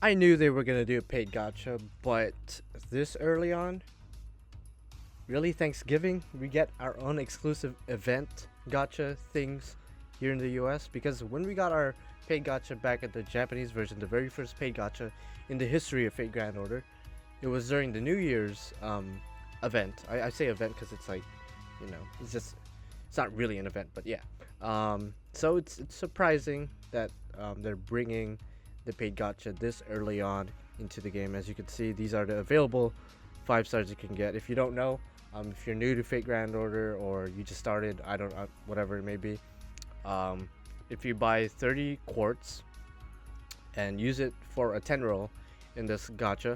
I knew they were gonna do a paid gacha, but this early on, really Thanksgiving, we get our own exclusive event gacha things here in the US because when we got our paid gacha back at the Japanese version, the very first paid gacha in the history of Fate Grand Order, it was during the New Year's event. I say event because it's like, it's not really an event, but yeah. So it's surprising that they're bringing the paid gacha this early on into the game. As you can see, these are the available 5 stars you can get. If you don't know, if you're new to Fate Grand Order or you just started, I don't whatever it may be, if you buy 30 quartz and use it for a 10 roll in this gacha,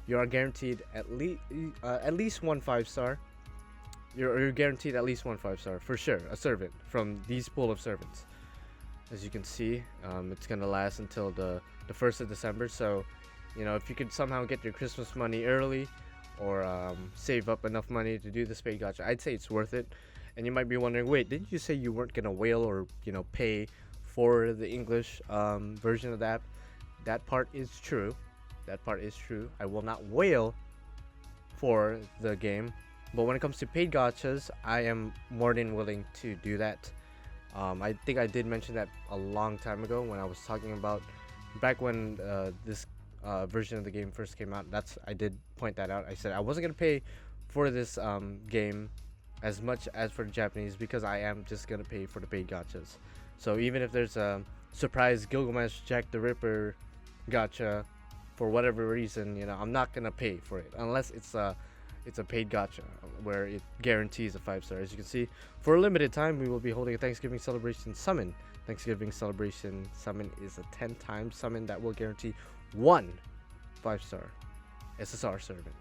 you are guaranteed at least one 5 star. You're guaranteed at least one 5 star for sure, a servant from these pool of servants. As you can see, it's gonna last until the 1st of December. So, if you could somehow get your Christmas money early, or save up enough money to do the paid gacha, I'd say it's worth it. And you might be wondering, wait, didn't you say you weren't gonna whale or pay for the English version of that? That part is true. That part is true. I will not whale for the game, but when it comes to paid gachas, I am more than willing to do that. I think I did mention that a long time ago when I was talking about back when this version of the game first came out. I did point that out. I said I wasn't gonna pay for this game as much as for the Japanese because I am just gonna pay for the paid gachas. So even if there's a surprise Gilgamesh Jack the Ripper gacha for whatever reason, I'm not gonna pay for it unless it's a paid gacha where it guarantees a 5 star. As you can see, for a limited time, we will be holding a Thanksgiving celebration summon. Thanksgiving celebration summon is a 10-time summon that will guarantee one 5-star SSR servant.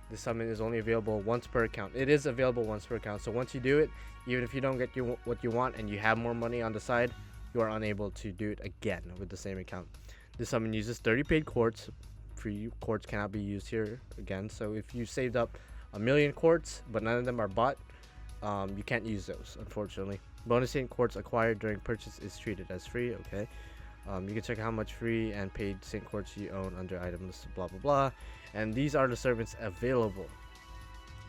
This summon is only available once per account. It is available once per account, so once you do it, even if you don't get what you want and you have more money on the side, you are unable to do it again with the same account. This summon uses 30 paid quartz. Free quartz cannot be used here again, so if you saved up 1,000,000 quartz but none of them are bought, you can't use those, unfortunately. Bonus Saint quartz acquired during purchase is treated as free. Okay, you can check how much free and paid Saint quartz you own under item list, blah blah blah. And these are the servants available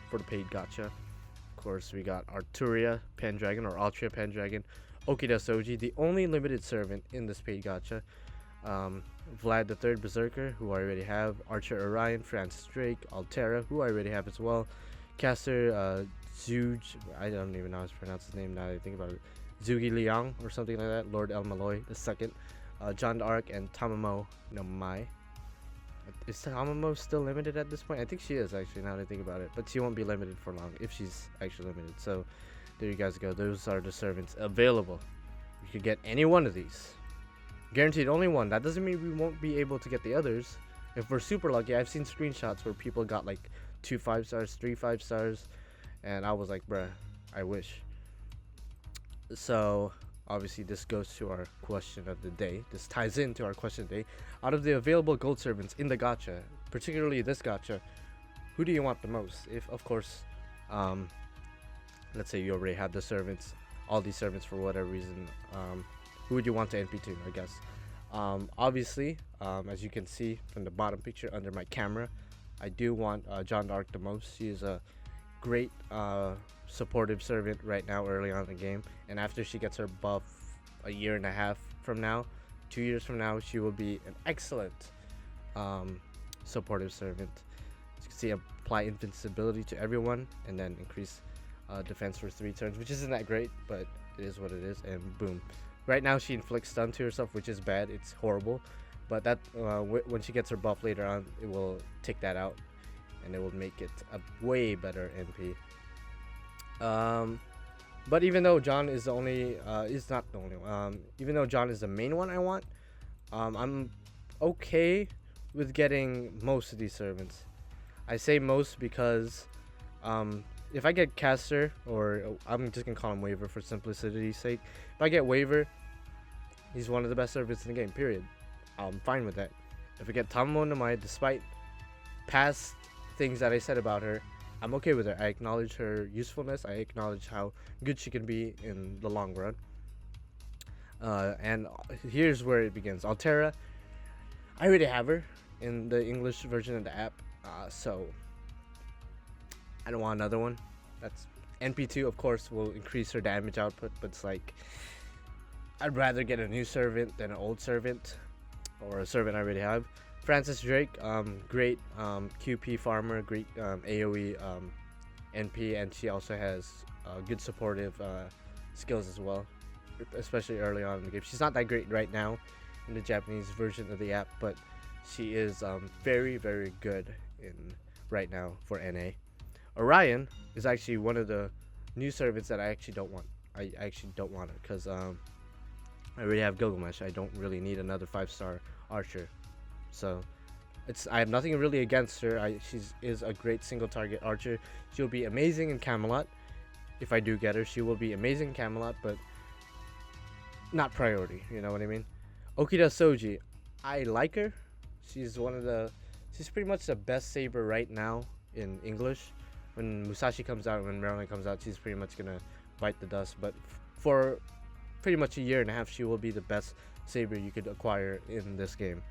for the paid gacha. Of course, we got Arturia Pendragon or Altria Pendragon, Okida Soji, the only limited servant in this paid gacha. Vlad the Third Berserker, who I already have, Archer Orion, Francis Drake, Altera, who I already have as well, Caster Zuj, I don't even know how to pronounce his name now that I think about it, Zugi Liang or something like that, Lord El Malloy the second, John Arc, and Tamamo no Mai. Is Tamamo still limited at this point? I think she is actually now that I think about it, but she won't be limited for long if she's actually limited. So there you guys go. Those are the servants available. You could get any one of these. Guaranteed only one. That doesn't mean we won't be able to get the others. If we're super lucky, I've seen screenshots where people got like 2 5-stars, 3 5-stars, and I was like, bruh, I wish. So obviously this goes to our question of the day. This ties into our question of the day. Out of the available gold servants in the gacha, particularly this gacha, who do you want the most? If of course, let's say you already have the servants, all these servants for whatever reason, who would you want to NP to, I guess? Obviously, as you can see from the bottom picture under my camera, I do want John d'Arc the most. She is a great supportive servant right now early on in the game, and after she gets her buff a year and a half from now, 2 years from now, she will be an excellent supportive servant. As you can see, apply invincibility to everyone and then increase defense for 3 turns, which isn't that great, but it is what it is. And boom, right now she inflicts stun to herself, which is bad. It's horrible, but that when she gets her buff later on, it will take that out and it will make it a way better NP. But even though John is the only is not the only one, even though John is the main one I want, I'm okay with getting most of these servants. I say most because if I get Caster, or I'm just gonna call him Waver for simplicity's sake, if I get Waver, he's one of the best servants in the game, period. I'm fine with that. If I get Tamamo no Mai, despite past things that I said about her, I'm okay with her. I acknowledge her usefulness. I acknowledge how good she can be in the long run. And here's where it begins. Altera, I already have her in the English version of the app, so I don't want another one. That's NP2, of course, will increase her damage output, but it's like I'd rather get a new servant than an old servant, or a servant I already have. Francis Drake, great QP farmer, great AoE NP, and she also has good supportive skills as well, especially early on in the game. She's not that great right now in the Japanese version of the app, but she is very, very good in right now for NA. Orion is actually one of the new servants that I actually don't want. I actually don't want her because I already have Gilgamesh. I don't really need another 5-star archer. So I have nothing really against her. She is a great single target archer. She'll be amazing in Camelot. If I do get her, she will be amazing in Camelot, but not priority. You know what I mean? Okida Soji, I like her. She's pretty much the best saber right now in English. When Musashi comes out, when Marilyn comes out, she's pretty much gonna bite the dust. But for pretty much a year and a half, she will be the best saber you could acquire in this game.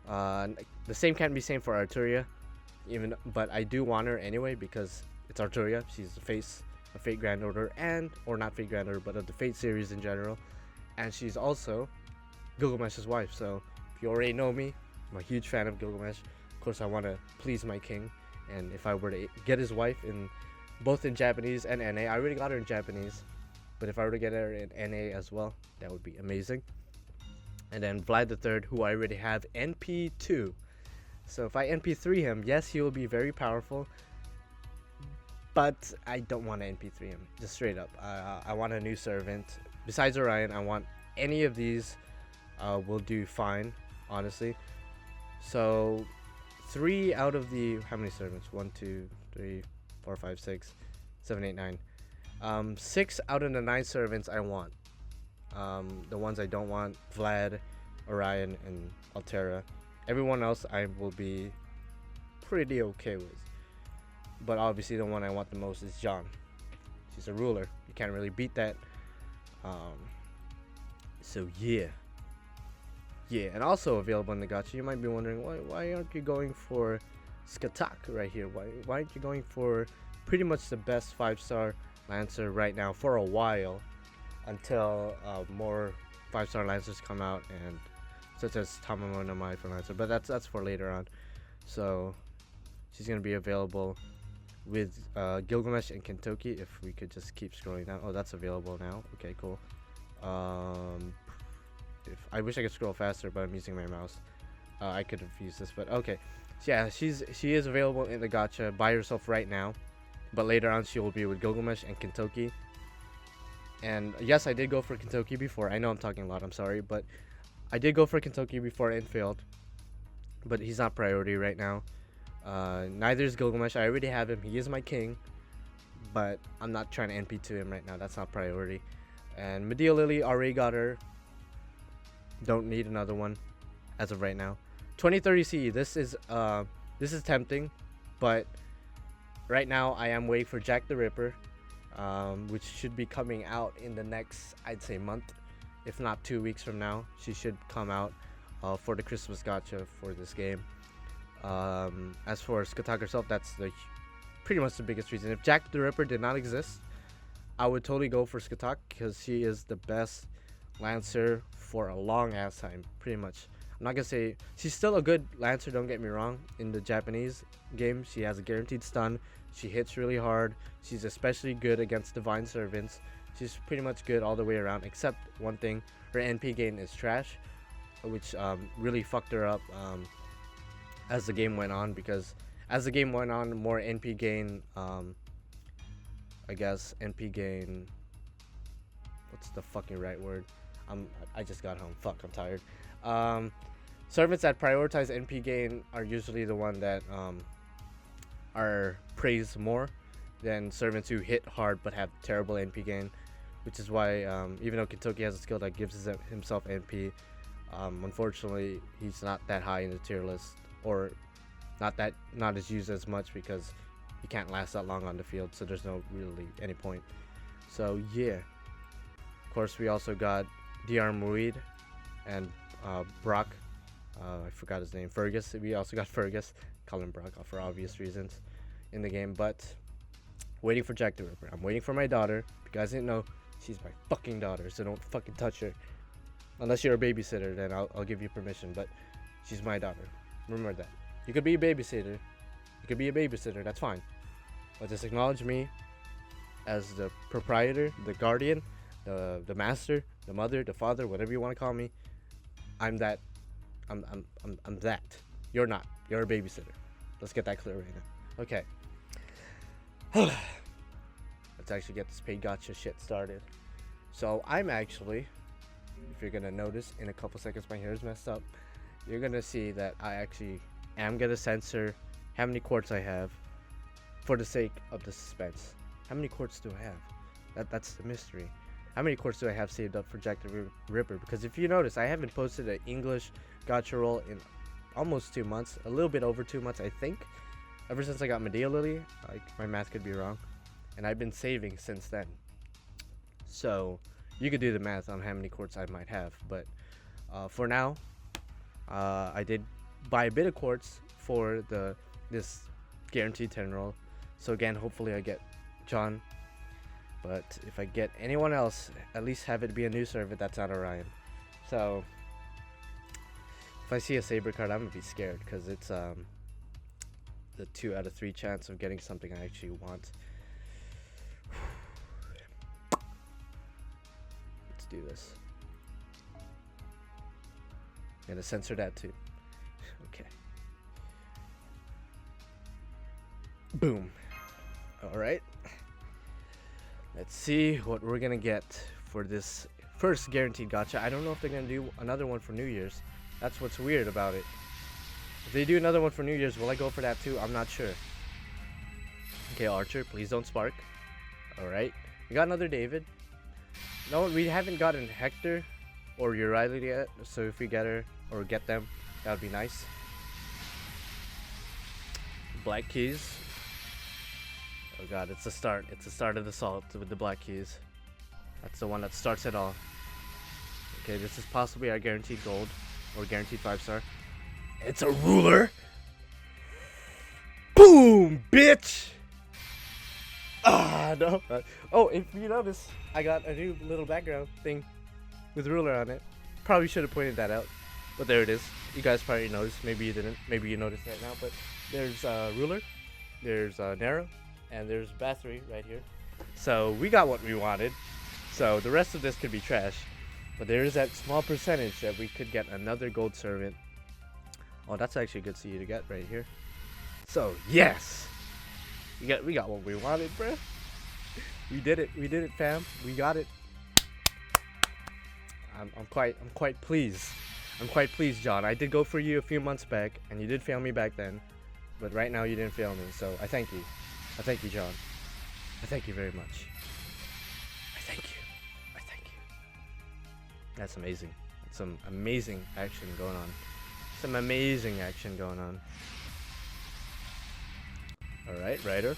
The same can't be same for Arturia, but I do want her anyway because it's Arturia. She's the face of Fate Grand Order, or not Fate Grand Order, but of the Fate series in general, and she's also Gilgamesh's wife. So if you already know me, I'm a huge fan of Gilgamesh. Of course, I want to please my king, and if I were to get his wife both in Japanese and NA, I already got her in Japanese, but if I were to get her in NA as well, that would be amazing. And then Vlad III, who I already have NP2. So if I NP3 him, yes, he will be very powerful, but I don't want to NP3 him, just straight up. I want a new servant. Besides Orion, I want any of these will do fine, honestly. So 3 out of the, how many servants? 1, 2, 3, 4, 5, 6, 7, 8, 9. 6 out of the 9 servants I want. The ones I don't want, Vlad, Orion, and Altera. Everyone else I will be pretty okay with. But obviously the one I want the most is John. She's a ruler. You can't really beat that. So yeah. Yeah, and also available in the gacha. You might be wondering, why aren't you going for Skatak right here? Why aren't you going for pretty much the best 5-star Lancer right now for a while, until more 5-star Lancers come out, and such as Tamamo no Mai for Lancer, but that's for later on. So she's gonna be available with Gilgamesh and Kentoki. If we could just keep scrolling down. Oh, that's available now. Okay, cool. If I wish I could scroll faster, but I'm using my mouse. I could have used this, but okay. So yeah, she is available in the gacha by herself right now, but later on she will be with Gilgamesh and Kentoki. And yes, I did go for Kentoki before. I know I'm talking a lot, I'm sorry, but I did go for Kentoki before and failed. But he's not priority right now. Neither is Gilgamesh. I already have him. He is my king, but I'm not trying to NP to him right now. That's not priority. And Medea Lily, already got her. Don't need another one as of right now. 2030 CE. This is tempting, but right now I am waiting for Jack the Ripper, which should be coming out in the next, I'd say, month, if not 2 weeks from now. She should come out for the Christmas gacha for this game. As for Skatak herself, that's pretty much the biggest reason. If Jack the Ripper did not exist, I would totally go for Skatak because she is the best Lancer for a long ass time, pretty much. I'm not gonna say she's still a good Lancer, don't get me wrong. In the Japanese game, she has a guaranteed stun. She hits really hard. She's especially good against Divine Servants. She's pretty much good all the way around, except one thing: her NP gain is trash, which really fucked her up as the game went on. Because as the game went on, more NP gain, I guess NP gain. What's the fucking right word? I just got home. Fuck, I'm tired. Servants that prioritize NP gain are usually the one that are praised more than servants who hit hard but have terrible NP gain, which is why even though Kentoki has a skill that gives himself NP, unfortunately he's not that high in the tier list, or not as used as much because he can't last that long on the field, so there's no really any point. So yeah, of course we also got DR Muid and Brock I forgot his name. Fergus. We also got Fergus. Call him Brock for obvious reasons in the game. But waiting for Jack the Ripper. I'm waiting for my daughter. If you guys didn't know, she's my fucking daughter. So don't fucking touch her. Unless you're a babysitter, then I'll give you permission. But she's my daughter. Remember that. You could be a babysitter. You could be a babysitter. That's fine. But just acknowledge me as the proprietor, the guardian, the master, the mother, the father, whatever you want to call me. I'm that. I'm that. You're not. You're a babysitter. Let's get that clear right now. Okay. Let's actually get this paid gacha shit started. So I'm actually, if you're gonna notice in a couple seconds my hair is messed up, you're gonna see that I actually am gonna censor how many quartz I have for the sake of the suspense. How many quartz do I have? That's the mystery. How many quartz do I have saved up for Jack the Ripper? Because if you notice, I haven't posted an English gacha roll in almost 2 months. A little bit over 2 months, I think. Ever since I got Medea Lily. Like, my math could be wrong. And I've been saving since then. So, you could do the math on how many quartz I might have. But, for now, I did buy a bit of quartz for this guaranteed 10 roll. So again, hopefully I get John. But if I get anyone else, at least have it be a new servant that's not Orion. So if I see a Saber card, I'm gonna be scared because it's the 2 out of 3 chance of getting something I actually want. Let's do this. I'm gonna censor that too. Okay. Boom. Alright. Let's see what we're gonna get for this first guaranteed gacha. I don't know if they're gonna do another one for New Year's. That's what's weird about it. If they do another one for New Year's, will I go for that too? I'm not sure. Okay, Archer, please don't spark. Alright. We got another David. No, we haven't gotten Hector or Uriah yet, so if we get her or get them, that would be nice. Black keys. Oh god, it's the start. It's the start of the salt with the black keys. That's the one that starts it all. Okay, this is possibly our guaranteed gold or guaranteed 5-star. It's a ruler. Boom, bitch. Ah, no. Oh, if you notice, I got a new little background thing with ruler on it. Probably should have pointed that out, but there it is. You guys probably noticed. Maybe you didn't. Maybe you noticed right now. But there's ruler, there's narrow, and there's battery right here. So we got what we wanted. So the rest of this could be trash, but there is that small percentage that we could get another gold servant. Oh, that's actually a good CU to get right here. So yes, we got what we wanted, bruh. We did it, fam. We got it. I'm quite pleased. I'm quite pleased, John. I did go for you a few months back, and you did fail me back then, but right now you didn't fail me. So I thank you. I thank you, John. I thank you very much. I thank you. I thank you. That's amazing. Some amazing action going on. Some amazing action going on. Alright, Ryder.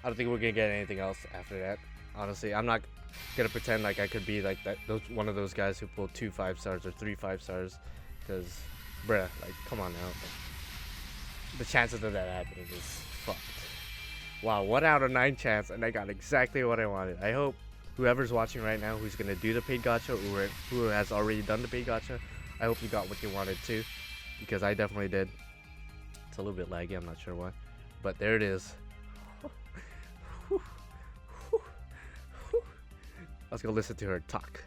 I don't think we're gonna get anything else after that. Honestly, I'm not gonna pretend like I could be like that. One of those guys who pulled 2 5-stars or 3 5-stars. Because, bruh, like, come on now. The chances of that happening is fucked. Wow, 1 out of 9 chance, and I got exactly what I wanted. I hope whoever's watching right now who's gonna do the paid gacha, or who has already done the paid gacha, I hope you got what you wanted too, because I definitely did. It's a little bit laggy, I'm not sure why, but there it is. Let's go listen to her talk.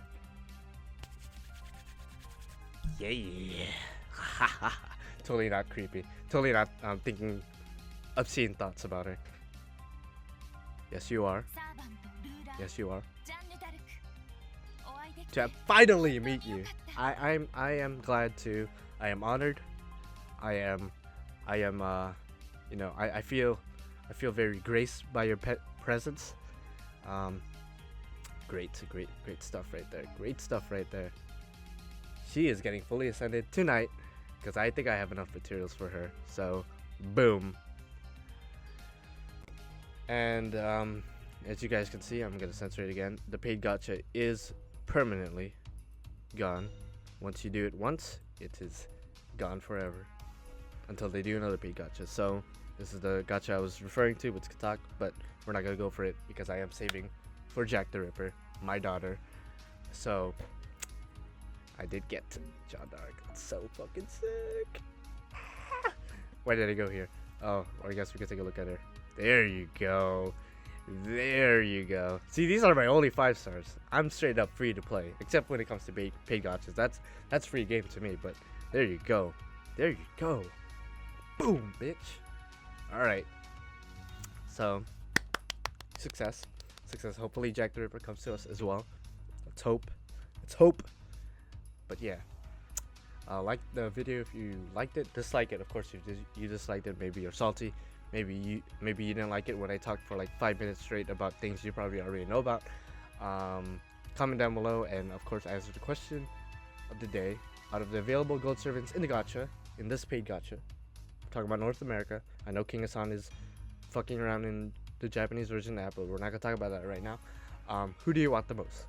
Yeah. Totally not creepy. Totally not thinking obscene thoughts about her. Yes, you are. Yes, you are. To finally meet you. I am glad to. I am honored. I am you know, I feel very graced by your presence. Great stuff right there. Great stuff right there. She is getting fully ascended tonight because I think I have enough materials for her. So, boom. And as you guys can see, I'm gonna censor it again. The paid gacha is permanently gone. Once you do it once, it is gone forever until they do another paid gacha. So this is the gacha I was referring to with Katak, but we're not gonna go for it because I am saving for Jack the Ripper, my daughter. So I did get John Dark. That's so fucking sick. Where did I go here? Oh, well, I guess we can take a look at her. There you go. There you go. See, these are my only 5 stars. I'm straight up free to play, except when it comes to paid gachas. That's free game to me. But there you go. There you go. Boom, bitch. All right. So success. Hopefully Jack the Ripper comes to us as well. Let's hope. But yeah, like the video if you liked it. Dislike it, of course. If you disliked it, maybe you're salty. Maybe you didn't like it when I talked for like 5 minutes straight about things you probably already know about. Comment down below, and of course answer the question of the day. Out of the available gold servants in the gacha, in this paid gacha, I'm talking about North America. I know King Hassan is fucking around in the Japanese version app, but we're not gonna talk about that right now. Who do you want the most?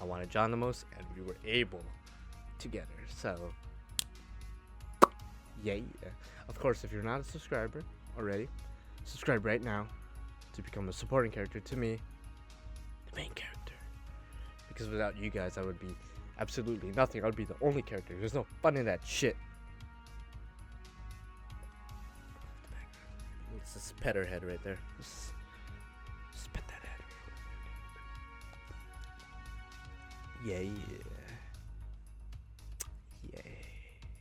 I wanted John the most, and we were able to get her. So yeah. Of course, if you're not a subscriber already, subscribe right now to become a supporting character to me, the main character. Because without you guys, I would be absolutely nothing. I would be the only character. There's no fun in that shit. Let's just pet her head right there. Just pet that head. Yeah.